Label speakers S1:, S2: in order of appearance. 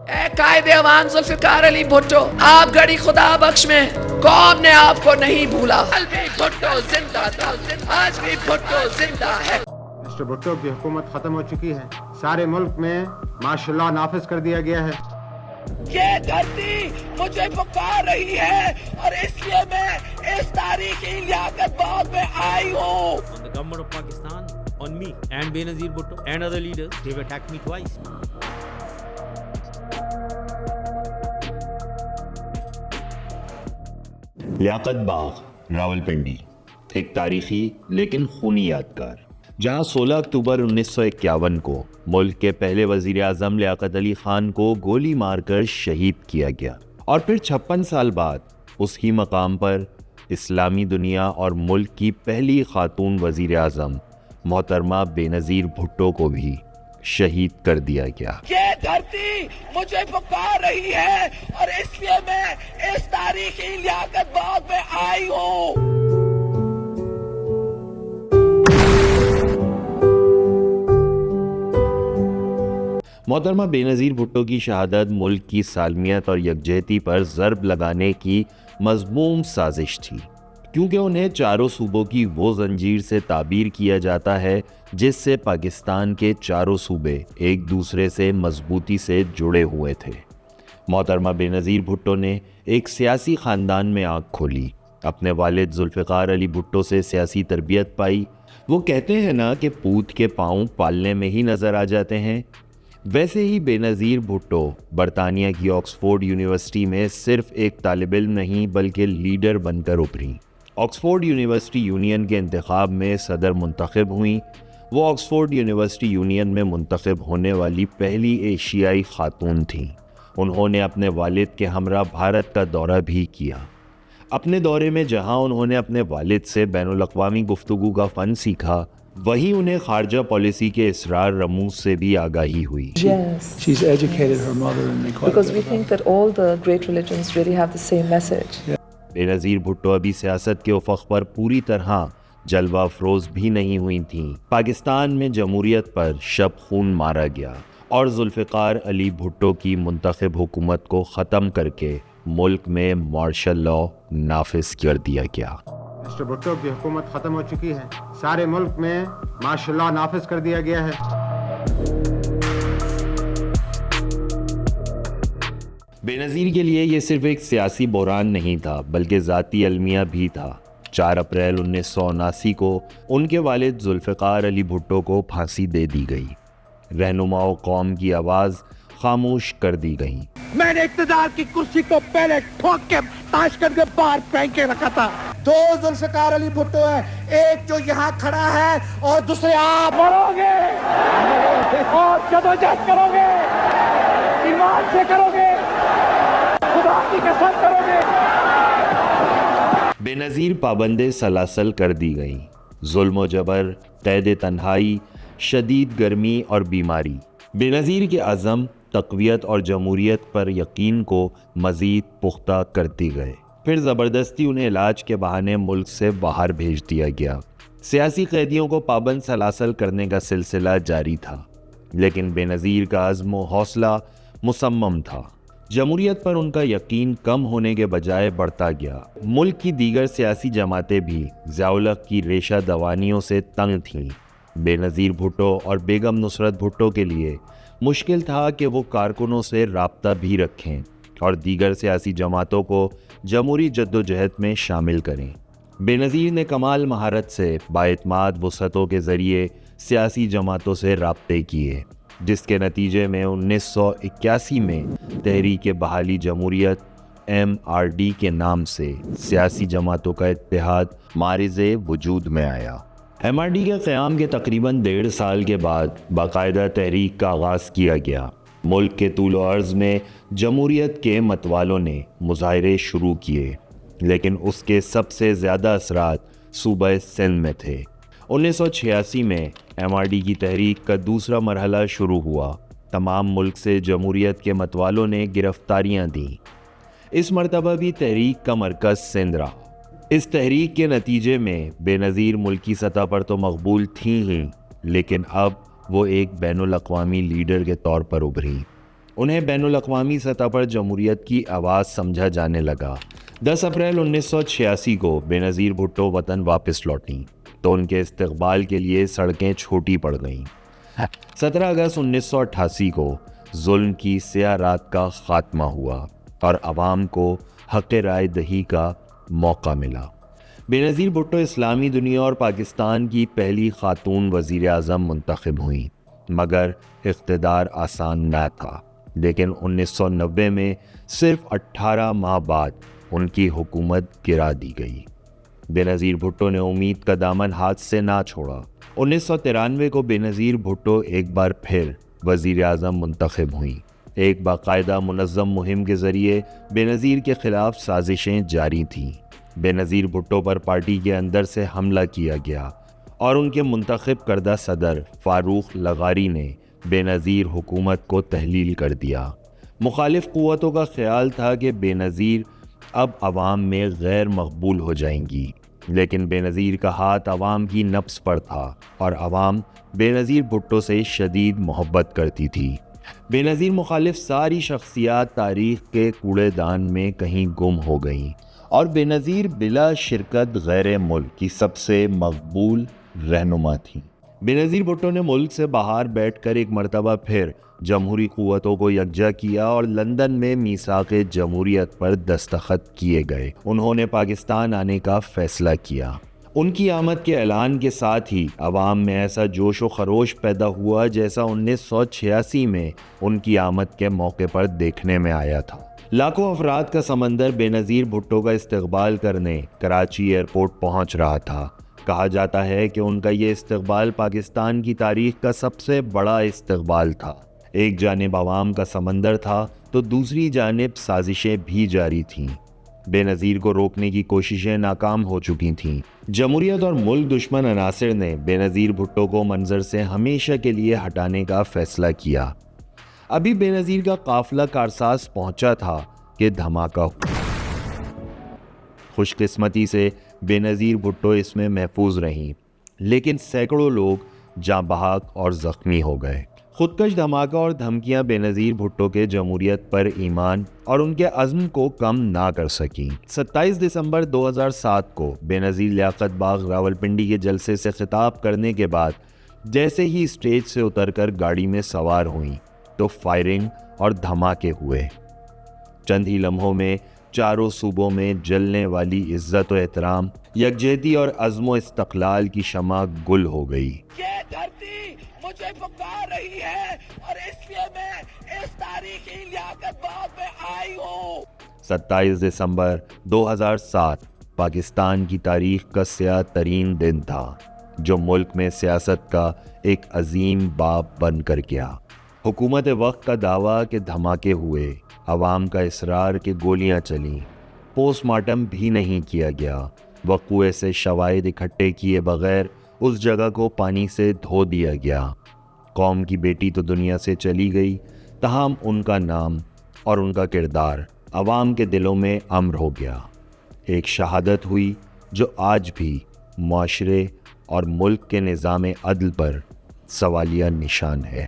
S1: اے قائد امان ذوالفقار علی بھٹو، آپ گڑی خدا بخش میں قوم نے آپ کو نہیں بھولا. کل بھی بھٹو زندہ تھا، آج بھی بھٹو زندہ ہے.
S2: مسٹر بھٹو کی حکومت ختم ہو چکی ہے، سارے ملک میں مارشل لاء نافذ کر دیا گیا ہے.
S1: یہ دھرتی مجھے پکار رہی ہے اور اس لیے میں اس تاریخی لیاقت باغ میں آئی ہوں.
S3: On the government of Pakistan, on me and Benazir Bhutto and other leaders, they've attacked me twice.
S4: لیاقت باغ راولپنڈی ایک تاریخی لیکن خونی یادگار، جہاں 16 اکتوبر 1951 کو ملک کے پہلے وزیر اعظم لیاقت علی خان کو گولی مار کر شہید کیا گیا، اور پھر 56 سال بعد اس ہی مقام پر اسلامی دنیا اور ملک کی پہلی خاتون وزیر اعظم محترمہ بینظیر بھٹو کو بھی شہید کر دیا گیا.
S1: یہ دھرتی مجھے پکار رہی ہے اور اس لیے میں اس تاریخی لیاقت باغ میں آئی ہوں.
S4: محترمہ بینظیر بھٹو کی شہادت ملک کی سالمیت اور یکجہتی پر ضرب لگانے کی مذموم سازش تھی، کیونکہ انہیں چاروں صوبوں کی وہ زنجیر سے تعبیر کیا جاتا ہے جس سے پاکستان کے چاروں صوبے ایک دوسرے سے مضبوطی سے جڑے ہوئے تھے. محترمہ بینظیر بھٹو نے ایک سیاسی خاندان میں آنکھ کھولی، اپنے والد ذوالفقار علی بھٹو سے سیاسی تربیت پائی. وہ کہتے ہیں نا کہ پوت کے پاؤں پالنے میں ہی نظر آ جاتے ہیں، ویسے ہی بینظیر بھٹو برطانیہ کی آکسفورڈ یونیورسٹی میں صرف ایک طالب علم نہیں بلکہ لیڈر بن کر ابھری. آکسفورڈ یونیورسٹی یونین کے انتخاب میں صدر منتخب ہوئیں. وہ آکسفورڈ یونیورسٹی یونین میں منتخب ہونے والی پہلی ایشیائی خاتون تھیں. انہوں نے اپنے والد کے ہمراہ بھارت کا دورہ بھی کیا. اپنے دورے میں جہاں انہوں نے اپنے والد سے بین الاقوامی گفتگو کا فن سیکھا، وہیں انہیں خارجہ پالیسی کے اسرار رموز سے بھی آگاہی ہوئی.
S5: Yes.
S6: She's educated her mother and they quite
S5: Because we think that all the great religions really have the same message.
S4: Benazir Bhutto ابھی سیاست کے افق پر پوری طرح جلوہ افروز بھی نہیں ہوئی تھیں. پاکستان میں جمہوریت پر شب خون مارا گیا اور ذوالفقار علی بھٹو کی منتخب حکومت کو ختم کر کے ملک میں مارشل لاء نافذ کر دیا گیا.
S2: مسٹر بھٹو کی حکومت ختم ہو چکی ہے، سارے ملک میں مارشل لاء نافذ کر دیا گیا ہے.
S4: بینظیر کے لیے یہ صرف ایک سیاسی بحران نہیں تھا بلکہ ذاتی المیہ بھی تھا. 4 اپریل 1979 کو ان کے والد ذوالفقار علی بھٹو کو پھانسی دے دی گئی. رہنما و قوم کی آواز خاموش کر دی گئی.
S1: میں نے اقتدار کی کرسی کو پہلے ٹھوک کے تاشکند کے باہر پھینک کے رکھا تھا. 2 ذوالفقار علی بھٹو ہیں، ایک جو یہاں کھڑا ہے اور دوسرے آپ مرو گے اور جدوجہد کرو گے، ایمان سے کرو گے، خدا کی قسم کرو گے.
S4: بینظیر پابند سلاسل کر دی گئیں. ظلم و جبر، قید تنہائی، شدید گرمی اور بیماری بینظیر کے عزم، تقویت اور جمہوریت پر یقین کو مزید پختہ کرتی گئے. پھر زبردستی انہیں علاج کے بہانے ملک سے باہر بھیج دیا گیا. سیاسی قیدیوں کو پابند سلاسل کرنے کا سلسلہ جاری تھا، لیکن بینظیر کا عزم و حوصلہ مصمم تھا. جمہوریت پر ان کا یقین کم ہونے کے بجائے بڑھتا گیا. ملک کی دیگر سیاسی جماعتیں بھی ضیاء الحق کی ریشہ دوانیوں سے تنگ تھیں. بینظیر بھٹو اور بیگم نصرت بھٹو کے لیے مشکل تھا کہ وہ کارکنوں سے رابطہ بھی رکھیں اور دیگر سیاسی جماعتوں کو جمہوری جدوجہد میں شامل کریں. بینظیر نے کمال مہارت سے بااعتماد وسعتوں کے ذریعے سیاسی جماعتوں سے رابطے کیے، جس کے نتیجے میں 1981 میں تحریک بحالی جمہوریت MRD کے نام سے سیاسی جماعتوں کا اتحاد معرض وجود میں آیا. MRD کے قیام کے تقریباً 1.5 سال کے بعد باقاعدہ تحریک کا آغاز کیا گیا. ملک کے طول و عرض میں جمہوریت کے متوالوں نے مظاہرے شروع کیے، لیکن اس کے سب سے زیادہ اثرات صوبہ سندھ میں تھے. 1986 میں MRD کی تحریک کا دوسرا مرحلہ شروع ہوا. تمام ملک سے جمہوریت کے متوالوں نے گرفتاریاں دیں. اس مرتبہ بھی تحریک کا مرکز سندھ رہا. اس تحریک کے نتیجے میں بینظیر ملکی سطح پر تو مقبول تھیں ہی، لیکن اب وہ ایک بین الاقوامی لیڈر کے طور پر ابھری. انہیں بین الاقوامی سطح پر جمہوریت کی آواز سمجھا جانے لگا۔ 10 اپریل 1986 کو بے نظیر بھٹو وطن واپس لوٹیں تو ان کے استقبال کے لیے سڑکیں چھوٹی پڑ گئیں۔ 17 اگست 1988 کو ظلم کی سیاہ رات کا خاتمہ ہوا اور عوام کو حق رائے دہی کا موقع ملا۔ بے نظیر بھٹو اسلامی دنیا اور پاکستان کی پہلی خاتون وزیر اعظم منتخب ہوئیں، مگر اقتدار آسان نہ تھا۔ لیکن 1990 میں صرف 18 ماہ بعد ان کی حکومت گرا دی گئی۔ بے نظیر بھٹو نے امید کا دامن ہاتھ سے نہ چھوڑا۔ 1993 کو بے نظیر بھٹو ایک بار پھر وزیر اعظم منتخب ہوئیں۔ ایک باقاعدہ منظم مہم کے ذریعے بے نظیر کے خلاف سازشیں جاری تھیں۔ بے نظیر بھٹو پر پارٹی کے اندر سے حملہ کیا گیا اور ان کے منتخب کردہ صدر فاروق لغاری نے بے نظیر حکومت کو تحلیل کر دیا۔ مخالف قوتوں کا خیال تھا کہ بے نظیر اب عوام میں غیر مقبول ہو جائیں گی، لیکن بے نظیر کا ہاتھ عوام کی نبض پر تھا اور عوام بے نظیر بھٹو سے شدید محبت کرتی تھی۔ بے نظیر مخالف ساری شخصیات تاریخ کے کوڑے دان میں کہیں گم ہو گئیں اور بے نظیر بلا شرکت غیر ملک کی سب سے مقبول رہنما تھیں۔ بے نظیر بھٹو نے ملک سے باہر بیٹھ کر ایک مرتبہ پھر جمہوری قوتوں کو یکجا کیا اور لندن میں میثاق جمہوریت پر دستخط کیے گئے۔ انہوں نے پاکستان آنے کا فیصلہ کیا۔ ان کی آمد کے اعلان کے ساتھ ہی عوام میں ایسا جوش و خروش پیدا ہوا جیسا 1986 میں ان کی آمد کے موقع پر دیکھنے میں آیا تھا۔ لاکھوں افراد کا سمندر بے نظیر بھٹو کا استقبال کرنے کراچی ایئرپورٹ پہنچ رہا تھا۔ کہا جاتا ہے کہ ان کا یہ استقبال پاکستان کی تاریخ کا سب سے بڑا استقبال تھا۔ ایک جانب عوام کا سمندر تھا تو دوسری جانب سازشیں بھی جاری تھیں۔ بے نظیر کو روکنے کی کوششیں ناکام ہو چکی تھیں۔ جمہوریت اور ملک دشمن عناصر نے بے نظیر بھٹو کو منظر سے ہمیشہ کے لیے ہٹانے کا فیصلہ کیا۔ ابھی بے نظیر کا قافلہ کارساز پہنچا تھا کہ دھماکہ ہوا۔ خوش قسمتی سے بے نظیر بھٹو اس میں محفوظ رہیں، لیکن سینکڑوں لوگ جاں بحق اور زخمی ہو گئے۔ خودکش دھماکہ اور دھمکیاں بے نظیر بھٹو کے جمہوریت پر ایمان اور ان کے عزم کو کم نہ کر سکیں۔ 27 دسمبر 2007 کو بے نظیر لیاقت باغ راولپنڈی کے جلسے سے خطاب کرنے کے بعد جیسے ہی اسٹیج سے اتر کر گاڑی میں سوار ہوئیں تو فائرنگ اور دھماکے ہوئے۔ چند ہی لمحوں میں چاروں صوبوں میں جلنے والی عزت و احترام، یکجہتی اور عزم و استقلال کی شمع گل ہو گئی۔
S1: یہ دھرتی مجھے پکار رہی ہے اور اس لیے میں اس تاریخی لیاقت باغ میں آئی ہوں۔
S4: 27 دسمبر 2007 پاکستان کی تاریخ کا سیاہ ترین دن تھا جو ملک میں سیاست کا ایک عظیم باب بن کر گیا۔ حکومت وقت کا دعویٰ کہ دھماکے ہوئے، عوام کا اصرار کہ گولیاں چلیں، پوسٹ مارٹم بھی نہیں کیا گیا، وقوعے سے شواہد اکٹھے کیے بغیر اس جگہ کو پانی سے دھو دیا گیا۔ قوم کی بیٹی تو دنیا سے چلی گئی، تاہم ان کا نام اور ان کا کردار عوام کے دلوں میں امر ہو گیا۔ ایک شہادت ہوئی جو آج بھی معاشرے اور ملک کے نظام عدل پر سوالیہ نشان ہے۔